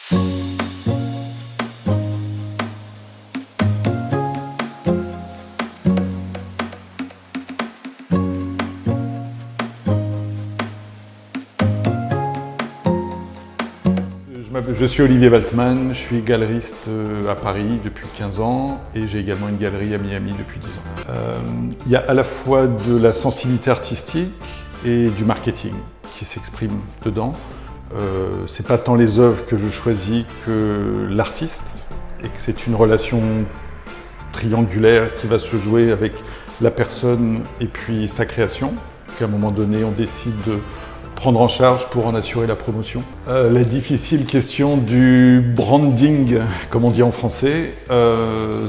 Je suis Olivier Waltman, je suis galeriste à Paris depuis 15 ans et j'ai également une galerie à Miami depuis 10 ans. Il y a à la fois de la sensibilité artistique et du marketing qui s'exprime dedans. C'est pas tant les œuvres que je choisis que l'artiste et que c'est une relation triangulaire qui va se jouer avec la personne et puis sa création, qu'à un moment donné on décide de prendre en charge pour en assurer la promotion. La difficile question du branding, comme on dit en français,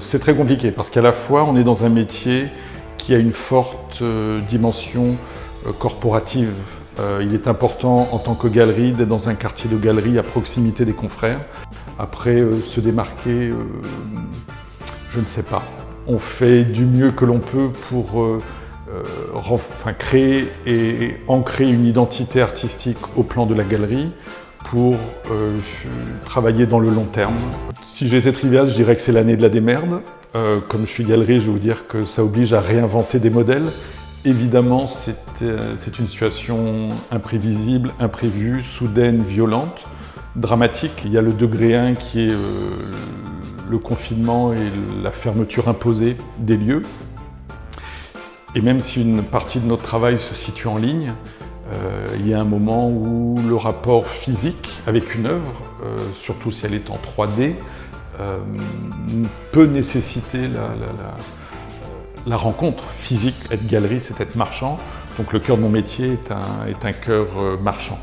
c'est très compliqué parce qu'à la fois on est dans un métier qui a une forte dimension corporative. Il est important en tant que galerie d'être dans un quartier de galerie à proximité des confrères. Après, se démarquer, je ne sais pas. On fait du mieux que l'on peut pour créer et ancrer une identité artistique au plan de la galerie pour travailler dans le long terme. Si j'étais trivial, je dirais que c'est l'année de la démerde. Comme je suis galerie, je vais vous dire que ça oblige à réinventer des modèles. Évidemment, c'est une situation imprévisible, imprévue, soudaine, violente, dramatique. Il y a le degré 1 qui est le confinement et la fermeture imposée des lieux. Et même si une partie de notre travail se situe en ligne, il y a un moment où le rapport physique avec une œuvre, surtout si elle est en 3D, peut nécessiter la rencontre physique. Être galerie, c'est être marchand, donc le cœur de mon métier est un cœur marchand.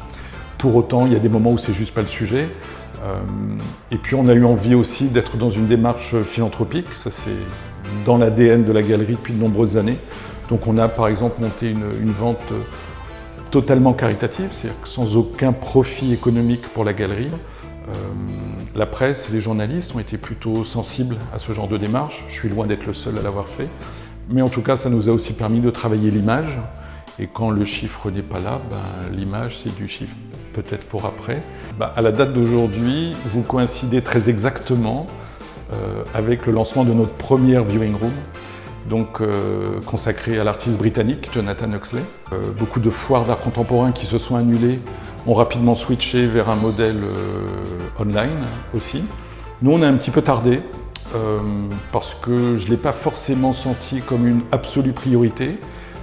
Pour autant, il y a des moments où c'est juste pas le sujet. Et puis on a eu envie aussi d'être dans une démarche philanthropique, ça c'est dans l'ADN de la galerie depuis de nombreuses années. Donc on a par exemple monté une vente totalement caritative, c'est-à-dire que sans aucun profit économique pour la galerie. La presse et les journalistes ont été plutôt sensibles à ce genre de démarche. Je suis loin d'être le seul à l'avoir fait. Mais en tout cas, ça nous a aussi permis de travailler l'image. Et quand le chiffre n'est pas là, l'image c'est du chiffre, peut-être pour après. À la date d'aujourd'hui, vous coïncidez très exactement avec le lancement de notre première viewing room. Donc consacré à l'artiste britannique Jonathan Huxley. Beaucoup de foires d'art contemporain qui se sont annulées ont rapidement switché vers un modèle online aussi. Nous on a un petit peu tardé parce que je ne l'ai pas forcément senti comme une absolue priorité,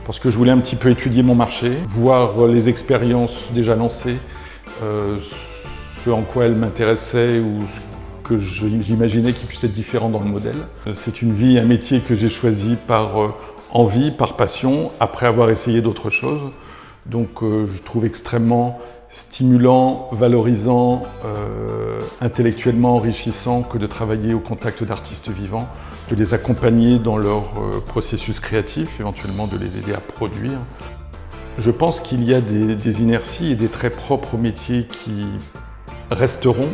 parce que je voulais un petit peu étudier mon marché, voir les expériences déjà lancées, ce en quoi elles m'intéressaient ou que j'imaginais qu'il puisse être différent dans le modèle. C'est une vie, un métier que j'ai choisi par envie, par passion, après avoir essayé d'autres choses. Donc je trouve extrêmement stimulant, valorisant, intellectuellement enrichissant que de travailler au contact d'artistes vivants, de les accompagner dans leur processus créatif, éventuellement de les aider à produire. Je pense qu'il y a des inerties et des traits propres au métier qui resteront,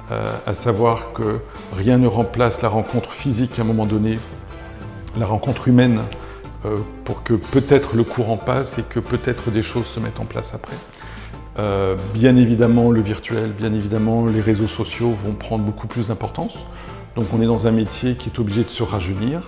à savoir que rien ne remplace la rencontre physique à un moment donné, la rencontre humaine, pour que peut-être le courant passe et que peut-être des choses se mettent en place après. Bien évidemment le virtuel, bien évidemment les réseaux sociaux vont prendre beaucoup plus d'importance. Donc on est dans un métier qui est obligé de se rajeunir.